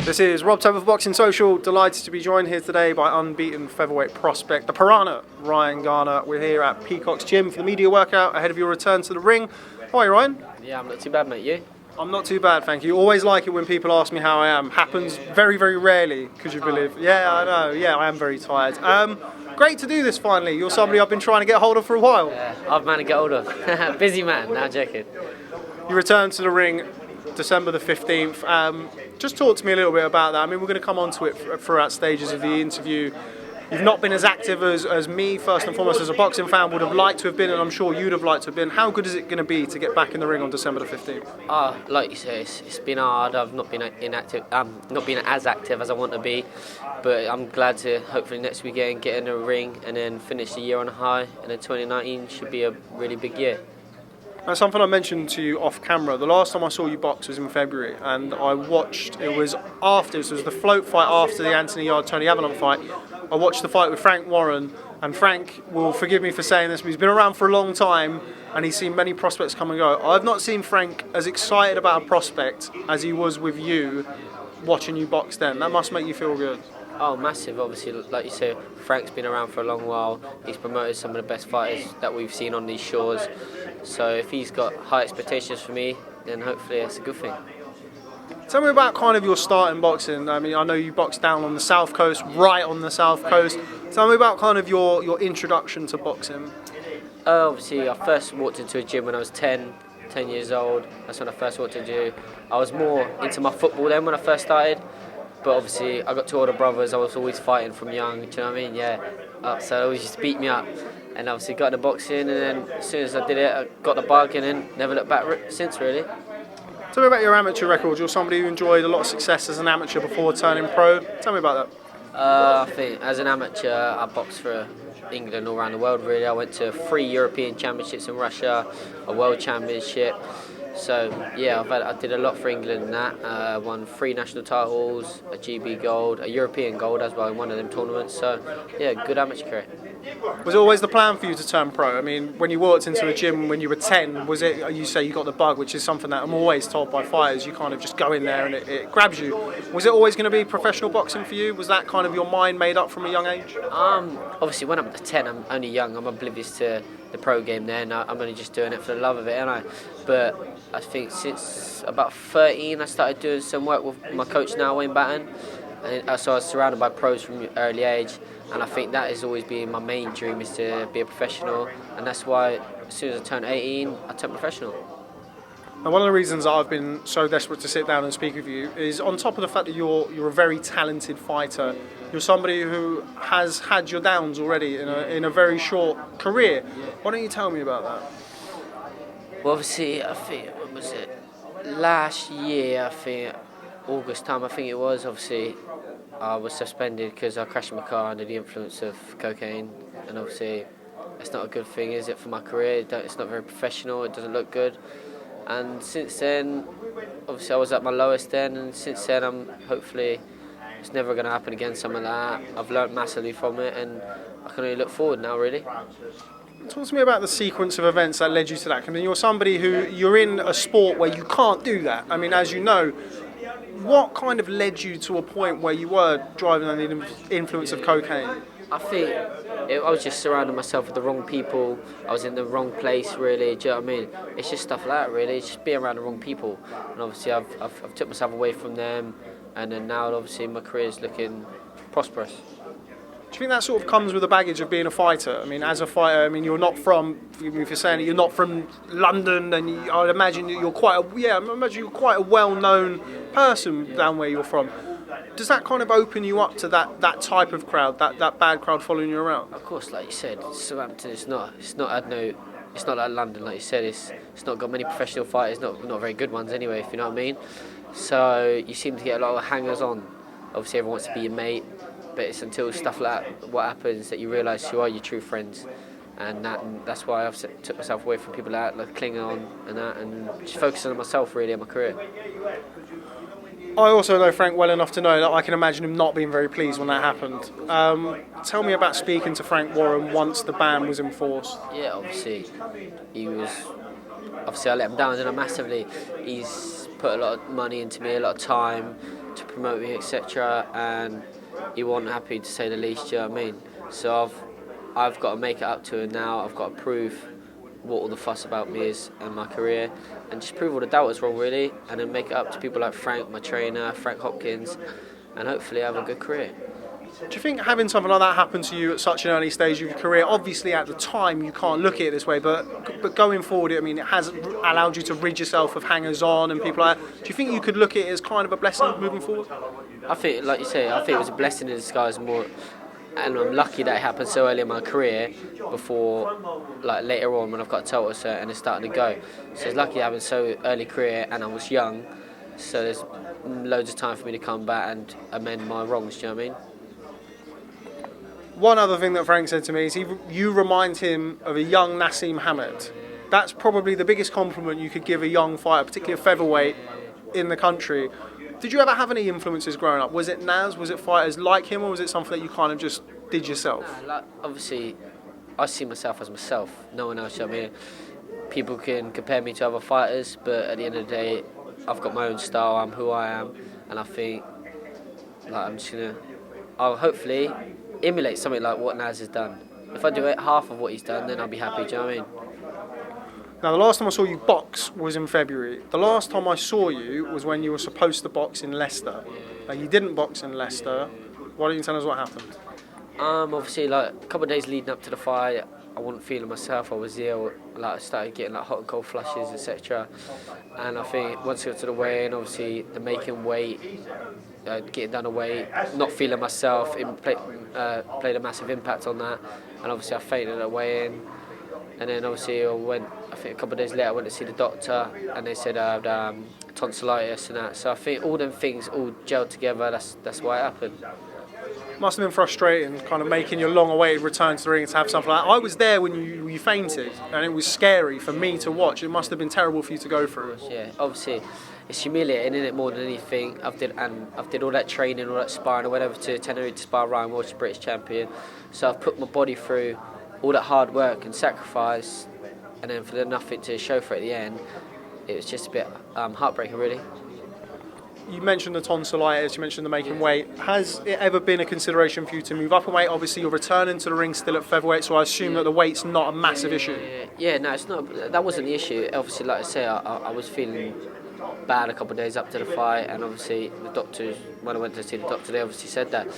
This is Rob Tebbutt for Boxing Social. Delighted to be joined here today by unbeaten featherweight prospect, the Piranha, Ryan Garner. We're here at Peacock's Gym for the media workout ahead of your return to the ring. How are you, Ryan? Yeah, I'm not too bad, mate. You? I'm not too bad, thank you. Always like it when people ask me how I am. Happens very, very rarely, could you believe? Yeah, I know. Yeah, I am very tired. Great to do this finally. You're somebody I've been trying to get hold of for a while. Yeah, hard man to get hold of. Busy man, no joking. You returned to the ring December the 15th. Just talk to me a little bit about that. I mean, we're going to come on to it throughout stages of the interview. You've not been as active as me, first and foremost, as a boxing fan, would have liked to have been, and I'm sure you'd have liked to have been. How good is it going to be to get back in the ring on December the 15th? Like you say, it's been hard. I've not been inactive. Not been as active as I want to be, but I'm glad to hopefully next weekend get in the ring and then finish the year on a high. And then 2019 should be a really big year. That's something I mentioned to you off camera. The last time I saw you box was in February, and I watched, it was the float fight after the Anthony Yard-Tony Avalon fight. I watched the fight with Frank Warren, and Frank will forgive me for saying this, but he's been around for a long time, and he's seen many prospects come and go. I've not seen Frank as excited about a prospect as he was with you watching you box then. That must make you feel good. Oh, massive. Obviously, like you say, Frank's been around for a long while. He's promoted some of the best fighters that we've seen on these shores. So if he's got high expectations for me, then hopefully it's a good thing. Tell me about kind of your start in boxing. I mean, I know you boxed down on the South Coast, right on the South Coast. Tell me about kind of your introduction to boxing. Obviously, I first walked into a gym when I was 10 years old. That's when I first walked into. I was more into my football then when I first started. But obviously, I got two older brothers. I was always fighting from young. Do you know what I mean? Yeah. So they always used to beat me up. And obviously got into boxing, and then as soon as I did it, I got the bug, and then never looked back since, really. Tell me about your amateur record. You're somebody who enjoyed a lot of success as an amateur before turning pro. Tell me about that. I think as an amateur, I boxed for England all around the world, really. I went to 3 European championships in Russia, a world championship. So yeah, I did a lot for England in that. Won 3 national titles, a GB gold, a European gold as well in one of them tournaments. So yeah, good amateur career. Was it always the plan for you to turn pro? I mean, when you walked into a gym when you were 10, was it, you say you got the bug, which is something that I'm always told by fighters, you kind of just go in there and it grabs you. Was it always going to be professional boxing for you? Was that kind of your mind made up from a young age? Obviously when I'm 10, I'm only young, I'm oblivious to the pro game then. I'm only just doing it for the love of it, aren't I? But I think since about 13, I started doing some work with my coach now, Wayne Batten. And so I was surrounded by pros from an early age, and I think that has always been my main dream, is to be a professional, and that's why as soon as I turned 18, I turned professional. And one of the reasons I've been so desperate to sit down and speak with you is, on top of the fact that you're a very talented fighter, you're somebody who has had your downs already in a very short career. Why don't you tell me about that? Well, obviously, I think, when was it? Last year, I think, August time, I think it was, obviously, I was suspended because I crashed my car under the influence of cocaine, and obviously, it's not a good thing, is it, for my career? It's not very professional, it doesn't look good. And since then, obviously, I was at my lowest then, and since then, hopefully, it's never going to happen again, something like that. I've learnt massively from it, and I can only look forward now, really. Talk to me about the sequence of events that led you to that. I mean, you're somebody you're in a sport where you can't do that. I mean, as you know, what kind of led you to a point where you were driving under the influence of cocaine? I think I was just surrounding myself with the wrong people. I was in the wrong place, really. Do you know what I mean? It's just stuff like that, really. It's just being around the wrong people. And obviously, I've took myself away from them, and then now, obviously, my career is looking prosperous. Do you think that sort of comes with the baggage of being a fighter? I mean, as a fighter, I mean, you're not from, if you're saying that you're not from London, then I'd imagine that you're quite a well-known person down where you're from. Does that kind of open you up to that type of crowd, that bad crowd following you around? Of course, like you said, Southampton, it's not like London, like you said. It's not got many professional fighters, not very good ones anyway, if you know what I mean. So you seem to get a lot of hangers on. Obviously, everyone wants to be your mate. But it's until stuff like that, what happens, that you realise who are your true friends, and that's why I've took myself away from people like that, like clinging on and just focusing on myself, really, and my career. I also know Frank well enough to know that I can imagine him not being very pleased when that happened. Tell me about speaking to Frank Warren once the ban was enforced. Yeah, obviously I let him down, didn't I, massively. He's put a lot of money into me, a lot of time, to promote me, etc. And he wasn't happy, to say the least. Do you know what I mean? So I've got to make it up to him now. I've got to prove what all the fuss about me is and my career, and just prove all the doubters wrong, really, and then make it up to people like Frank, my trainer, Frank Hopkins, and hopefully have a good career. Do you think having something like that happen to you at such an early stage of your career, obviously at the time you can't look at it this way, but going forward, I mean, it has allowed you to rid yourself of hangers-on and people like that. Do you think you could look at it as kind of a blessing moving forward? I think, like you say, I think it was a blessing in disguise more, and I'm lucky that it happened so early in my career before, like later on when I've got a title cert and it's starting to go. So it's lucky having so early career and I was young, so there's loads of time for me to come back and amend my wrongs, do you know what I mean? One other thing that Frank said to me is you remind him of a young Nassim Hamed. That's probably the biggest compliment you could give a young fighter, particularly a featherweight in the country. Did you ever have any influences growing up? Was it Nas? Was it fighters like him, or was it something that you kind of just did yourself? Like, obviously, I see myself as myself. No one else. I mean, people can compare me to other fighters, but at the end of the day, I've got my own style. I'm who I am, and I think like I'm just gonna. I'll hopefully emulate something like what Nas has done. If I do it half of what he's done, then I'll be happy. Do you know what I mean? Now, the last time I saw you box was in February. The last time I saw you was when you were supposed to box in Leicester. Now, you didn't box in Leicester. Why don't you tell us what happened? Obviously, like a couple of days leading up to the fight, I wasn't feeling myself. I was ill. Like I started getting like hot and cold flushes, etc. And I think once I got to the weigh-in, obviously the making weight, getting down the weight, not feeling myself, played a massive impact on that. And obviously I fainted at the weigh-in. And then obviously I think a couple of days later I went to see the doctor and they said I had tonsillitis and that. So I think all them things all gelled together, that's why it happened. Must have been frustrating, kind of making your long-awaited return to the ring to have something like that. I was there when you fainted, and it was scary for me to watch. It must have been terrible for you to go through. Yeah, obviously it's humiliating, isn't it, more than anything. I've did all that training, all that sparring. I went over to Tenerife to spar Ryan, Walsh, British champion. So I've put my body through all that hard work and sacrifice, and then for the nothing to show for it at the end, it was just a bit heartbreaking, really. You mentioned the tonsillitis, you mentioned the making weight. Has it ever been a consideration for you to move up in weight? Obviously, you're returning to the ring still at featherweight, so I assume that the weight's not a massive issue. Yeah, no, it's not. That wasn't the issue. Obviously, like I say, I was feeling bad a couple of days up to the fight, and obviously the doctors, when I went to see the doctor, they obviously said that.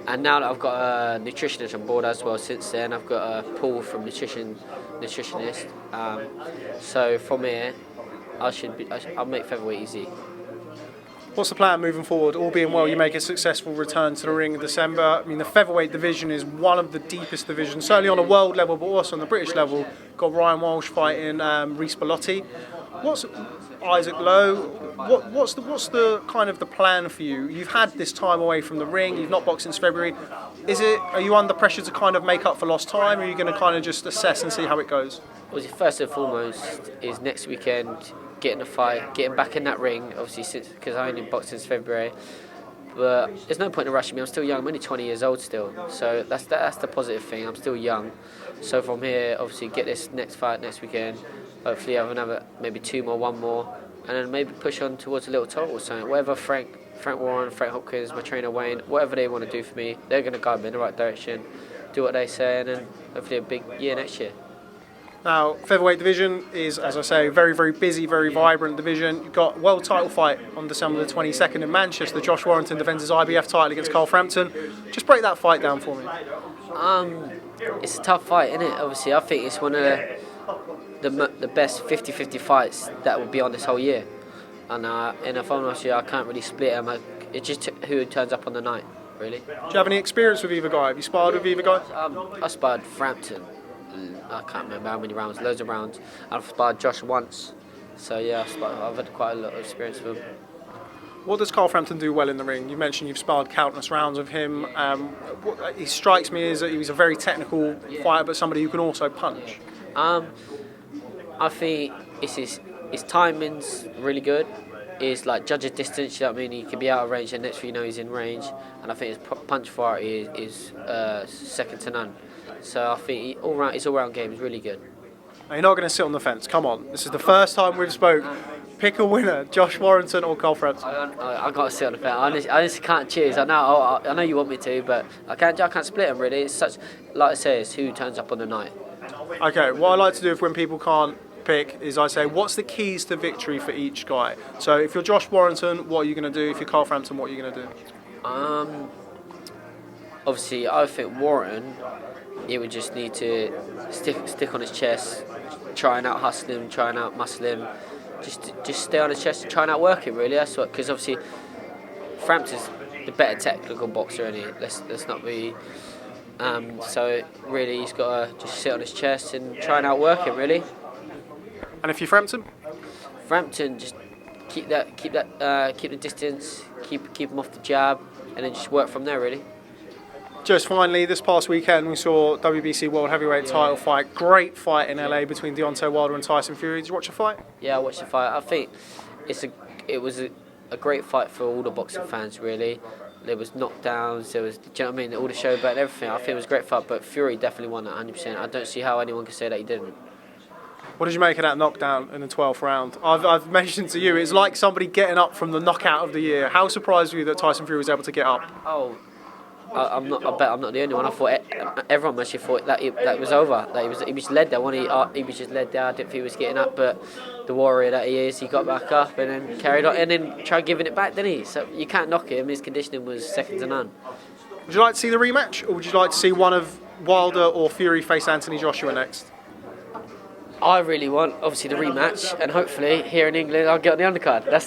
And now that I've got a nutritionist on board as well, since then I've got a pull from nutritionist. So from here, I'll make featherweight easy. What's the plan moving forward? All being well, you make a successful return to the ring in December. I mean, the featherweight division is one of the deepest divisions, certainly on a world level, but also on the British level. Got Ryan Walsh fighting Reece Bellotti. What's Isaac Lowe? What's the kind of the plan for you? You've had this time away from the ring. You've not boxed since February. Are you under pressure to kind of make up for lost time, or are you going to kind of just assess and see how it goes? Well, first and foremost is next weekend, getting a fight, getting back in that ring, obviously, because I only boxed since February. But there's no point in rushing me. I'm still young. I'm only 20 years old still. So that's the positive thing. I'm still young. So from here, obviously, get this next fight next weekend. Hopefully, have another, maybe one more, and then maybe push on towards a little title or something. Whatever Frank Warren, Frank Hopkins, my trainer Wayne, whatever they want to do for me, they're going to guide me in the right direction, do what they say, and then hopefully a big year next year. Now, featherweight division is, as I say, very, very busy, very vibrant division. You've got world title fight on December the 22nd in Manchester. Josh Warrington defends his IBF title against Frampton. Just break that fight down for me. It's a tough fight, isn't it? Obviously, I think it's one of the best 50-50 fights that will be on this whole year. And if I'm honest with you, I can't really split them. It's just who turns up on the night, really. Do you have any experience with either guy? Have you sparred with either guy? I sparred Frampton. I can't remember how many rounds, loads of rounds. I've sparred Josh once. So yeah, I've had quite a lot of experience with him. What does Frampton do well in the ring? You mentioned you've sparred countless rounds with him. He strikes me as he's a very technical fighter, but somebody who can also punch. I think his timing's really good. He's like judge of distance, you know what I mean? He can be out of range and next thing you know he's in range. And I think his punch variety is second to none. So I think his all-round game is really good. Now, you're not going to sit on the fence. Come on. This is the first time we've spoke. Pick a winner, Josh Warrington or Cole Frampton. I got to sit on the fence. I honestly can't choose. I know you want me to, but I can't split them really. It's such, like I say, it's who turns up on the night. Okay, what I like to do when people can't pick is I say, what's the keys to victory for each guy? So if you're Josh Warrington, what are you going to do? If you're Cole Frampton, what are you going to do? Obviously, I think Warren, he would just need to stick on his chest, try and out hustle him, try and out muscle him, just stay on his chest and try and outwork him. Really, that's what. Because obviously, Frampton's the better technical boxer, and let's not be. So really, he's got to just sit on his chest and try and outwork him. Really. And if you're Frampton? Frampton, just keep the distance, keep him off the jab, and then just work from there. Really. Just finally, this past weekend we saw WBC World Heavyweight title fight. Great fight in LA between Deontay Wilder and Tyson Fury. Did you watch the fight? Yeah, I watched the fight. I think it was a great fight for all the boxing fans. Really, there was knockdowns. There was, do you know what I mean? All the show about and everything. I think it was a great fight, but Fury definitely won it 100%. I don't see how anyone can say that he didn't. What did you make of that knockdown in the 12th round? I've mentioned to you, it's like somebody getting up from the knockout of the year. How surprised were you that Tyson Fury was able to get up? Oh, I bet I'm not the only one. I thought everyone actually thought that it was over. That he was led there. He was just led there. I didn't think he was getting up, but the warrior that he is, he got back up and then carried on and then tried giving it back, didn't he? So you can't knock him. His conditioning was second to none. Would you like to see the rematch, or would you like to see one of Wilder or Fury face Anthony Joshua next? I really want, obviously, the rematch, and hopefully here in England I'll get on the undercard. That's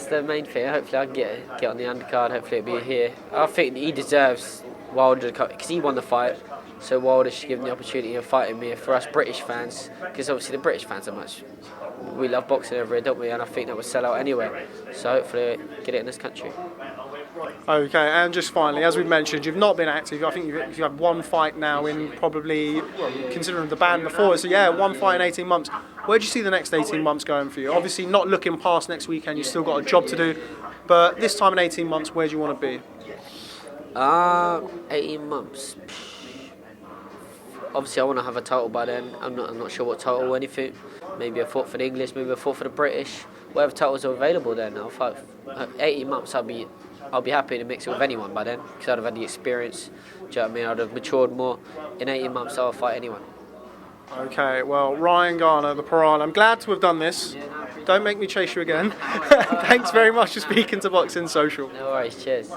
the main thing. Hopefully I can get on the undercard. Hopefully it'll be here. I think he deserves Wilder because he won the fight. So Wilder should give him the opportunity of fighting me. For us British fans, because obviously the British fans we love boxing over here, don't we? And I think that would sell out anywhere. So hopefully get it in this country. Okay, and just finally, as we've mentioned, you've not been active. I think you've had one fight now in probably, well, considering the ban before, so yeah, one fight in 18 months. Where do you see the next 18 months going for you? Obviously not looking past next weekend, you've still got a job to do, but this time in 18 months, where do you want to be? 18 months. Obviously I want to have a title by then. I'm not sure what title or anything. Maybe I fought for the English, maybe I fought for the British. Whatever titles are available then. I'll fight. 18 months I'll be happy to mix it with anyone by then because I'd have had the experience. Do you know what I mean? I'd have matured more. In 18 months, I'll fight anyone. Okay, well, Ryan Garner, the Piranha, I'm glad to have done this. Don't make me chase you again. Thanks very much for speaking to Boxing Social. No worries, cheers.